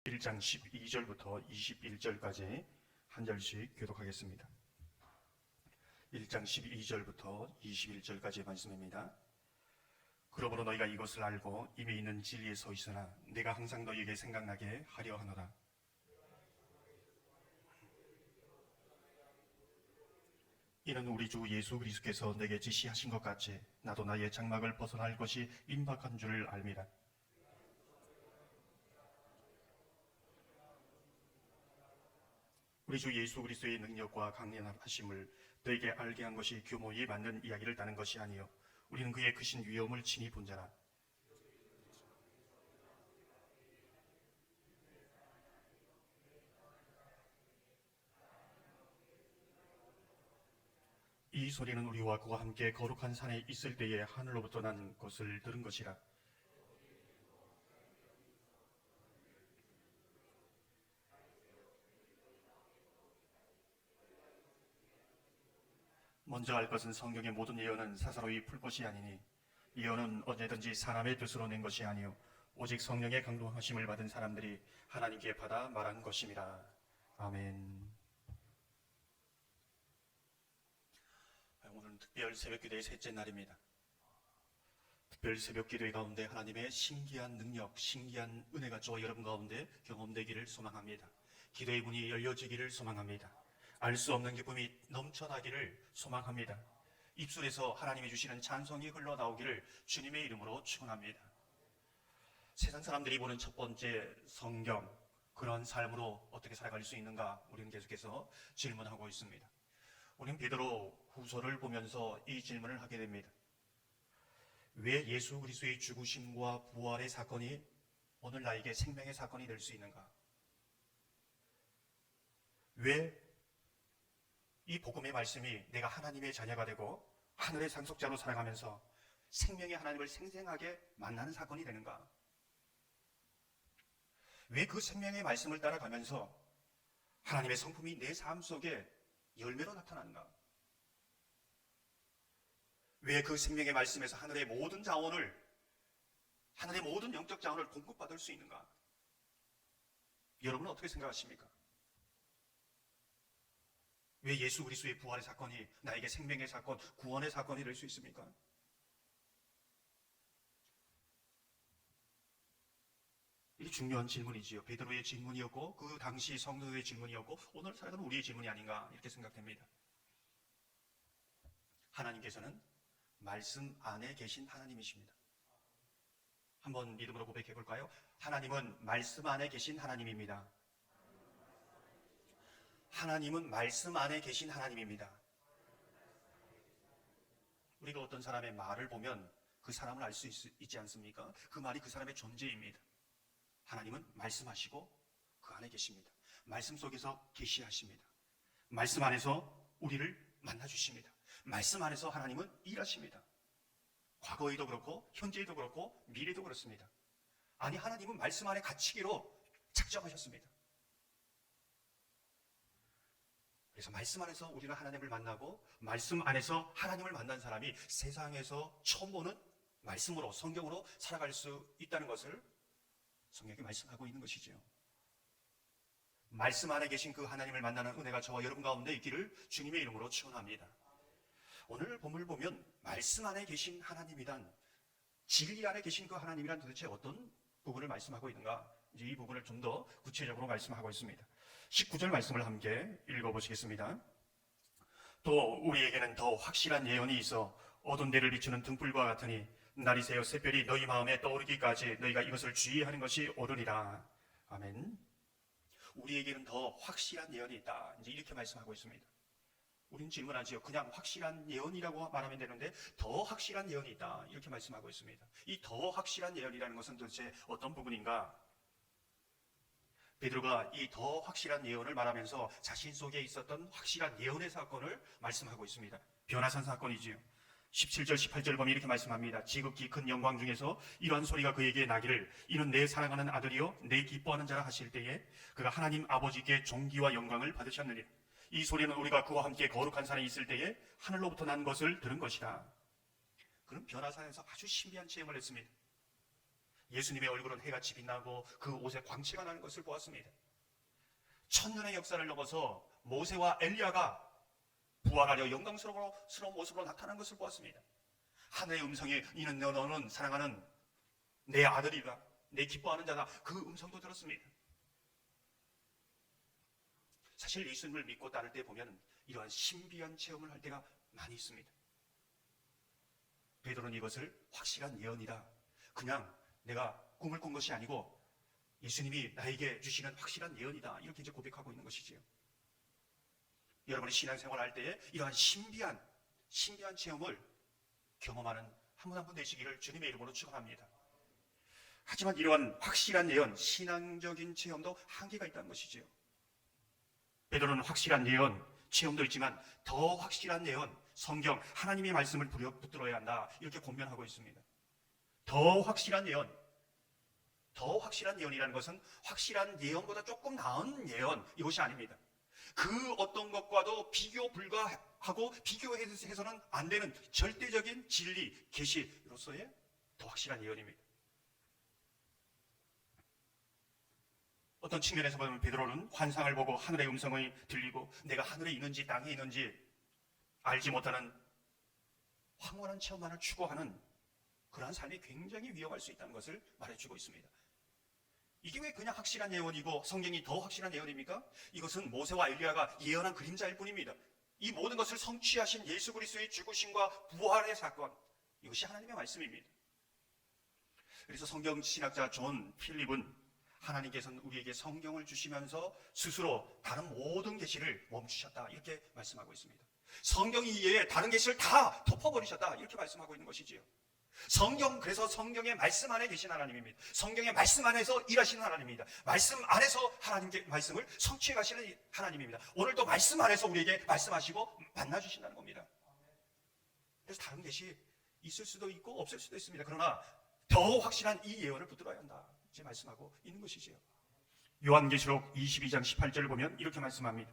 1장 12절부터 21절까지 한 절씩 교독하겠습니다. 1장 12절부터 21절까지의 말씀입니다. 그러므로 너희가 이것을 알고 이미 있는 진리에 서 있으나 내가 항상 너희에게 생각나게 하려 하노라. 이는 우리 주 예수 그리스도께서 내게 지시하신 것 같이 나도 나의 장막을 벗어날 것이 임박한 줄을 알미라. 우리 주 예수 그리스도의 능력과 강력하심을 너에게 알게 한 것이 교모에 맞는 이야기를 따는 것이 아니요 우리는 그의 크신 위엄을 친히 본 자라. 이 소리는 우리와 그와 함께 거룩한 산에 있을 때에 하늘로부터 난 것을 들은 것이라. 먼저 알 것은 성경의 모든 예언은 사사로이 풀 것이 아니니 예언은 언제든지 사람의 뜻으로 낸 것이 아니요 오직 성령의 강동하심을 받은 사람들이 하나님께 받아 말한 것임이라. 아멘. 오늘은 특별 새벽기도의 셋째 날입니다. 특별 새벽기도의 가운데 하나님의 신기한 능력, 신기한 은혜가 저와 여러분 가운데 경험되기를 소망합니다. 기도의 문이 열려지기를 소망합니다. 알 수 없는 기쁨이 넘쳐나기를 소망합니다. 입술에서 하나님이 주시는 찬송이 흘러나오기를 주님의 이름으로 축원합니다. 세상 사람들이 보는 첫 번째 성경, 그런 삶으로 어떻게 살아갈 수 있는가 우리는 계속해서 질문하고 있습니다. 우리는 베드로 후서를 보면서 이 질문을 하게 됩니다. 왜 예수 그리스도의 죽으심과 부활의 사건이 오늘 나에게 생명의 사건이 될 수 있는가? 왜 이 복음의 말씀이 내가 하나님의 자녀가 되고 하늘의 상속자로 살아가면서 생명의 하나님을 생생하게 만나는 사건이 되는가? 왜 그 생명의 말씀을 따라가면서 하나님의 성품이 내 삶 속에 열매로 나타나는가? 왜 그 생명의 말씀에서 하늘의 모든 자원을, 하늘의 모든 영적 자원을 공급받을 수 있는가? 여러분은 어떻게 생각하십니까? 왜 예수 그리스도의 부활의 사건이 나에게 생명의 사건, 구원의 사건이 될 수 있습니까? 이게 중요한 질문이지요. 베드로의 질문이었고 그 당시 성도의 질문이었고 오늘 살아가는 우리의 질문이 아닌가 이렇게 생각됩니다. 하나님께서는 말씀 안에 계신 하나님이십니다. 한번 믿음으로 고백해 볼까요? 하나님은 말씀 안에 계신 하나님입니다. 하나님은 말씀 안에 계신 하나님입니다. 우리가 어떤 사람의 말을 보면 그 사람을 알 수 있지 않습니까? 그 말이 그 사람의 존재입니다. 하나님은 말씀하시고 그 안에 계십니다. 말씀 속에서 계시하십니다. 말씀 안에서 우리를 만나주십니다. 말씀 안에서 하나님은 일하십니다. 과거에도 그렇고 현재에도 그렇고 미래도 그렇습니다. 아니 하나님은 말씀 안에 갇히기로 작정하셨습니다. 그래서 말씀 안에서 우리가 하나님을 만나고 말씀 안에서 하나님을 만난 사람이 세상에서 처음 보는 말씀으로 성경으로 살아갈 수 있다는 것을 성경이 말씀하고 있는 것이지요. 말씀 안에 계신 그 하나님을 만나는 은혜가 저와 여러분 가운데 있기를 주님의 이름으로 축원합니다. 오늘 본문을 보면 말씀 안에 계신 하나님이란, 진리 안에 계신 그 하나님이란 도대체 어떤 부분을 말씀하고 있는가? 이제 이 부분을 좀 더 구체적으로 말씀하고 있습니다. 19절 말씀을 함께 읽어보시겠습니다. 또 우리에게는 더 확실한 예언이 있어 어두운 데를 비추는 등불과 같으니 날이 새어 새별이 너희 마음에 떠오르기까지 너희가 이것을 주의하는 것이 옳으리라. 아멘. 우리에게는 더 확실한 예언이 있다. 이제 이렇게 말씀하고 있습니다. 우리는 질문하지요. 그냥 확실한 예언이라고 말하면 되는데 더 확실한 예언이 있다. 이렇게 말씀하고 있습니다. 이 더 확실한 예언이라는 것은 도대체 어떤 부분인가? 베드로가 이 더 확실한 예언을 말하면서 자신 속에 있었던 확실한 예언의 사건을 말씀하고 있습니다. 변화산 사건이지요. 17절 18절 보면 이렇게 말씀합니다. 지극히 큰 영광 중에서 이러한 소리가 그에게 나기를 이는 내 사랑하는 아들이요 내 기뻐하는 자라 하실 때에 그가 하나님 아버지께 존귀와 영광을 받으셨느니라. 이 소리는 우리가 그와 함께 거룩한 산에 있을 때에 하늘로부터 난 것을 들은 것이다. 그는 변화산에서 아주 신비한 체험을 했습니다. 예수님의 얼굴은 해같이 빛나고 그 옷에 광채가 나는 것을 보았습니다. 천년의 역사를 넘어서 모세와 엘리야가 부활하려 영광스러운 모습으로 나타난 것을 보았습니다. 하늘의 음성이 이는 너는 사랑하는 내 아들이다, 내 기뻐하는 자다, 그 음성도 들었습니다. 사실 예수님을 믿고 따를 때 보면 이러한 신비한 체험을 할 때가 많이 있습니다. 베드로는 이것을 확실한 예언이다, 그냥 내가 꿈을 꾼 것이 아니고 예수님이 나에게 주시는 확실한 예언이다, 이렇게 이제 고백하고 있는 것이지요. 여러분이 신앙생활을 할 때에 이러한 신비한 체험을 경험하는 한 분 한 분 되시기를 주님의 이름으로 축원합니다. 하지만 이러한 확실한 예언, 신앙적인 체험도 한계가 있다는 것이지요. 베드로는 확실한 예언, 체험도 있지만 더 확실한 예언, 성경, 하나님의 말씀을 붙들어야 한다, 이렇게 권면하고 있습니다. 더 확실한 예언이라는 것은 확실한 예언보다 조금 나은 예언, 이것이 아닙니다. 그 어떤 것과도 비교 불가하고 비교해서는 안 되는 절대적인 진리, 계시로서의 더 확실한 예언입니다. 어떤 측면에서 보면 베드로는 환상을 보고 하늘의 음성이 들리고 내가 하늘에 있는지 땅에 있는지 알지 못하는 황홀한 체험만을 추구하는 그러한 삶이 굉장히 위험할 수 있다는 것을 말해주고 있습니다. 이게 왜 그냥 확실한 예언이고 성경이 더 확실한 예언입니까? 이것은 모세와 엘리야가 예언한 그림자일 뿐입니다. 이 모든 것을 성취하신 예수 그리스도의 죽으심과 부활의 사건, 이것이 하나님의 말씀입니다. 그래서 성경 신학자 존 필립은 하나님께서는 우리에게 성경을 주시면서 스스로 다른 모든 계시를 멈추셨다, 이렇게 말씀하고 있습니다. 성경 이외에 다른 계시를 다 덮어버리셨다, 이렇게 말씀하고 있는 것이지요. 그래서 성경의 말씀 안에 계신 하나님입니다. 성경의 말씀 안에서 일하시는 하나님입니다. 말씀 안에서 하나님의 말씀을 성취해 가시는 하나님입니다. 오늘도 말씀 안에서 우리에게 말씀하시고 만나주신다는 겁니다. 그래서 다른 계시 있을 수도 있고 없을 수도 있습니다. 그러나 더 확실한 이 예언을 붙들어야 한다, 이제 말씀하고 있는 것이지요. 요한계시록 22장 18절을 보면 이렇게 말씀합니다.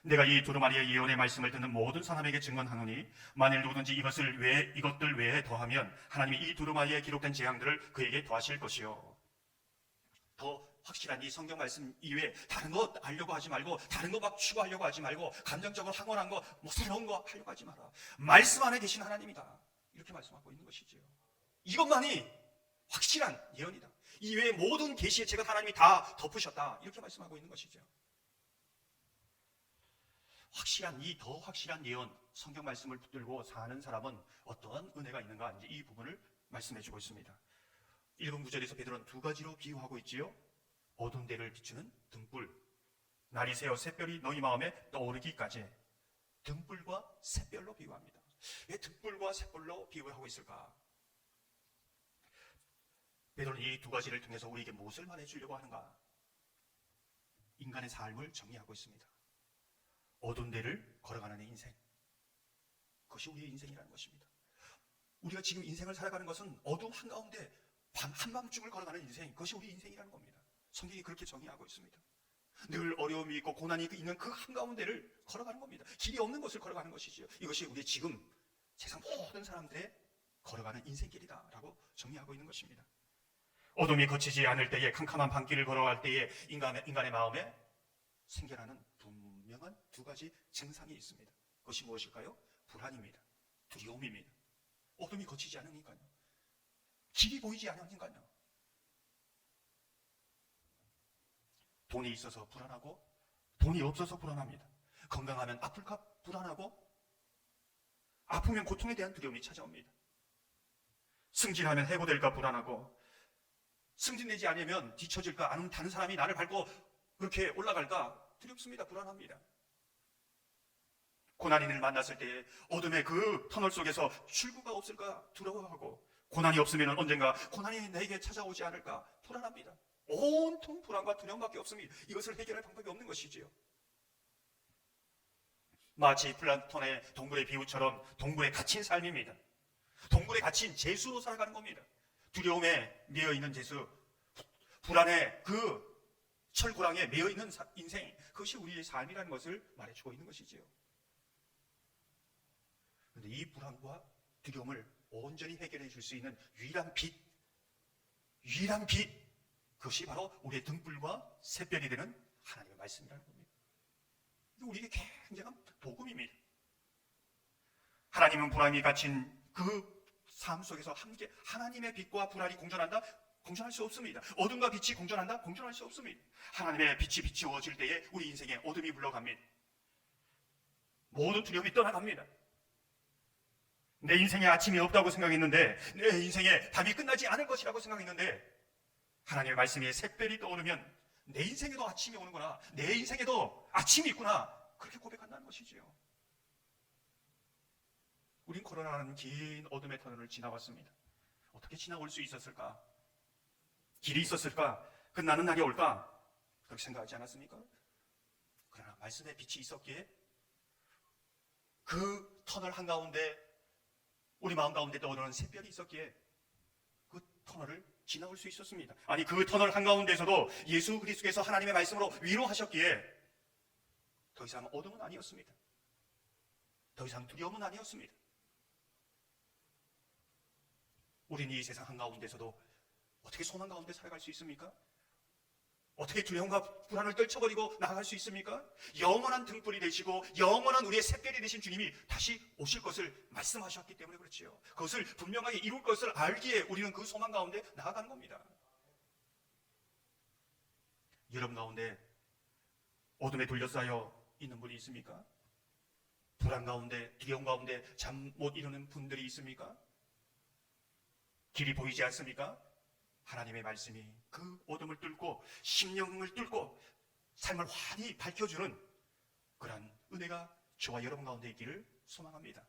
내가 이 두루마리의 예언의 말씀을 듣는 모든 사람에게 증언하노니 만일 누구든지 이것들 외에 더하면 하나님이 이 두루마리에 기록된 재앙들을 그에게 더하실 것이요. 더 확실한 이 성경 말씀 이외에 다른 것 알려고 하지 말고, 다른 거 막 추구하려고 하지 말고, 감정적으로 황홀한 거, 새로운 거 하려고 하지 마라. 말씀 안에 계신 하나님이다, 이렇게 말씀하고 있는 것이지요. 이것만이 확실한 예언이다. 이외에 모든 계시의 책은 하나님이 다 덮으셨다, 이렇게 말씀하고 있는 것이죠. 더 확실한 예언, 성경 말씀을 붙들고 사는 사람은 어떠한 은혜가 있는가, 이제 이 부분을 말씀해 주고 있습니다. 1번 9절에서 베드로는 두 가지로 비유하고 있지요. 어두운 데를 비추는 등불, 날이 새어 샛별이 너희 마음에 떠오르기까지. 등불과 샛별로 비유합니다. 왜 등불과 샛별로 비유하고 있을까? 베드로는 이 두 가지를 통해서 우리에게 무엇을 말해주려고 하는가? 인간의 삶을 정의하고 있습니다. 어두운 데를 걸어가는 인생, 그것이 우리의 인생이라는 것입니다. 우리가 지금 인생을 살아가는 것은 어두움 한가운데 한밤중을 걸어가는 인생, 그것이 우리 인생이라는 겁니다. 성경이 그렇게 정의하고 있습니다. 늘 어려움이 있고 고난이 있는 그 한가운데를 걸어가는 겁니다. 길이 없는 것을 걸어가는 것이지요. 이것이 우리 지금 세상 모든 사람들의 걸어가는 인생길이다라고 정의하고 있는 것입니다. 어둠이 거치지 않을 때에, 캄캄한 밤길을 걸어갈 때에 인간의 마음에 생겨나는 분명한 두 가지 증상이 있습니다. 그것이 무엇일까요? 불안입니다. 두려움입니다. 어둠이 거치지 않으니까요. 길이 보이지 않으니까요. 돈이 있어서 불안하고, 돈이 없어서 불안합니다. 건강하면 아플까 불안하고, 아프면 고통에 대한 두려움이 찾아옵니다. 승진하면 해고될까 불안하고, 승진되지 않으면 뒤처질까, 아니면 다른 사람이 나를 밟고 그렇게 올라갈까 두렵습니다. 불안합니다. 고난인을 만났을 때 어둠의 그 터널 속에서 출구가 없을까 두려워하고, 고난이 없으면 언젠가 고난이 내게 찾아오지 않을까 불안합니다. 온통 불안과 두려움밖에 없습니다. 이것을 해결할 방법이 없는 것이지요. 마치 플라톤의 동굴의 비유처럼 동굴에 갇힌 삶입니다. 동굴에 갇힌 죄수로 살아가는 겁니다. 두려움에 매여있는 죄수, 불안에 그 철구랑에 매여있는 인생, 그것이 우리의 삶이라는 것을 말해주고 있는 것이지요. 그런데 이 불안과 두려움을 온전히 해결해 줄 수 있는 유일한 빛, 유일한 빛, 그것이 바로 우리의 등불과 샛별이 되는 하나님의 말씀이라는 겁니다. 우리에게 굉장한 복음입니다. 하나님은 불안이 갇힌 그 삶 속에서 함께 하나님의 빛과 불안이 공존한다? 공존할 수 없습니다. 어둠과 빛이 공존한다? 공존할 수 없습니다. 하나님의 빛이 비추어질 때에 우리 인생에 어둠이 물러갑니다. 모든 두려움이 떠나갑니다. 내 인생에 아침이 없다고 생각했는데, 내 인생에 밤이 끝나지 않을 것이라고 생각했는데, 하나님의 말씀이 샛별이 떠오르면 내 인생에도 아침이 오는구나, 내 인생에도 아침이 있구나, 그렇게 고백한다는 것이지요. 우린 코로나라는 긴 어둠의 터널을 지나왔습니다. 어떻게 지나올 수 있었을까? 길이 있었을까? 끝나는 날이 올까? 그렇게 생각하지 않았습니까? 그러나 말씀의 빛이 있었기에 그 터널 한가운데 우리 마음 가운데 떠오르는 샛별이 있었기에 그 터널을 지나올 수 있었습니다. 아니, 그 터널 한가운데서도 예수 그리스도께서 하나님의 말씀으로 위로하셨기에 더 이상 어둠은 아니었습니다. 더 이상 두려움은 아니었습니다. 우리는 이 세상 한가운데서도 어떻게 소망 가운데 살아갈 수 있습니까? 어떻게 두려움과 불안을 떨쳐버리고 나아갈 수 있습니까? 영원한 등불이 되시고 영원한 우리의 샛별이 되신 주님이 다시 오실 것을 말씀하셨기 때문에 그렇지요. 그것을 분명하게 이룰 것을 알기에 우리는 그 소망 가운데 나아가는 겁니다. 여러분 가운데 어둠에 둘러싸여 있는 분이 있습니까? 불안 가운데, 두려움 가운데 잠 못 이루는 분들이 있습니까? 길이 보이지 않습니까? 하나님의 말씀이 그 어둠을 뚫고 심령을 뚫고 삶을 환히 밝혀주는 그러한 은혜가 저와 여러분 가운데 있기를 소망합니다.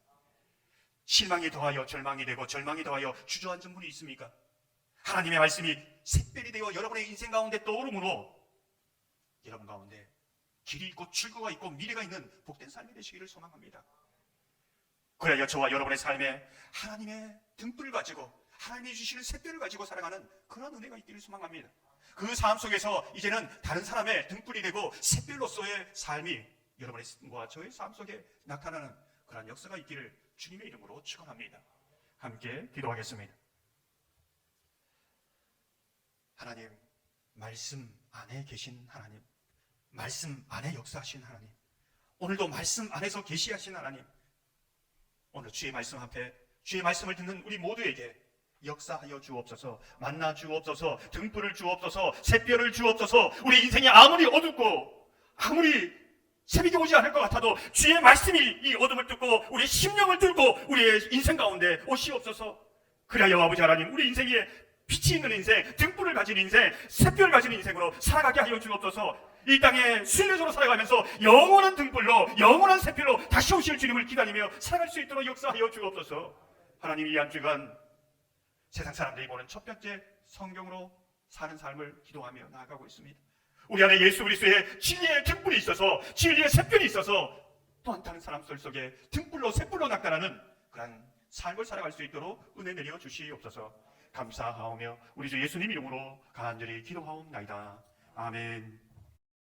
실망이 더하여 절망이 되고 절망이 더하여 주저앉은 분이 있습니까? 하나님의 말씀이 샛별이 되어 여러분의 인생 가운데 떠오르므로 여러분 가운데 길이 있고 출구가 있고 미래가 있는 복된 삶이 되시기를 소망합니다. 그래야 저와 여러분의 삶에 하나님의 등불을 가지고 하나님이 주시는 샛별을 가지고 살아가는 그런 은혜가 있기를 소망합니다. 그 삶 속에서 이제는 다른 사람의 등불이 되고 샛별로서의 삶이 여러분의 삶과 저의 삶 속에 나타나는 그런 역사가 있기를 주님의 이름으로 축원합니다. 함께 기도하겠습니다. 하나님, 말씀 안에 계신 하나님, 말씀 안에 역사하신 하나님, 오늘도 말씀 안에서 계시하신 하나님, 오늘 주의 말씀 앞에 주의 말씀을 듣는 우리 모두에게 역사하여 주옵소서, 만나 주옵소서, 등불을 주옵소서, 샛별을 주옵소서. 우리 인생이 아무리 어둡고 아무리 새벽이 오지 않을 것 같아도 주의 말씀이 이 어둠을 뚫고 우리의 심령을 뚫고 우리의 인생 가운데 오시옵소서. 그래야 아버지 하나님, 우리 인생에 빛이 있는 인생, 등불을 가진 인생, 샛별을 가진 인생으로 살아가게 하여 주옵소서. 이 땅에 순례자로 살아가면서 영원한 등불로, 영원한 샛별로 다시 오실 주님을 기다리며 살아갈 수 있도록 역사하여 주옵소서. 하나님, 이 한 주간 세상 사람들이 보는 첫 번째 성경으로 사는 삶을 기도하며 나아가고 있습니다. 우리 안에 예수 그리스도의 진리의 등불이 있어서, 진리의 샛별이 있어서 또 다른 사람 속에 등불로 샛불로 나타나는 그런 삶을 살아갈 수 있도록 은혜 내려 주시옵소서. 감사하오며 우리 주 예수님 이름으로 간절히 기도하옵나이다. 아멘.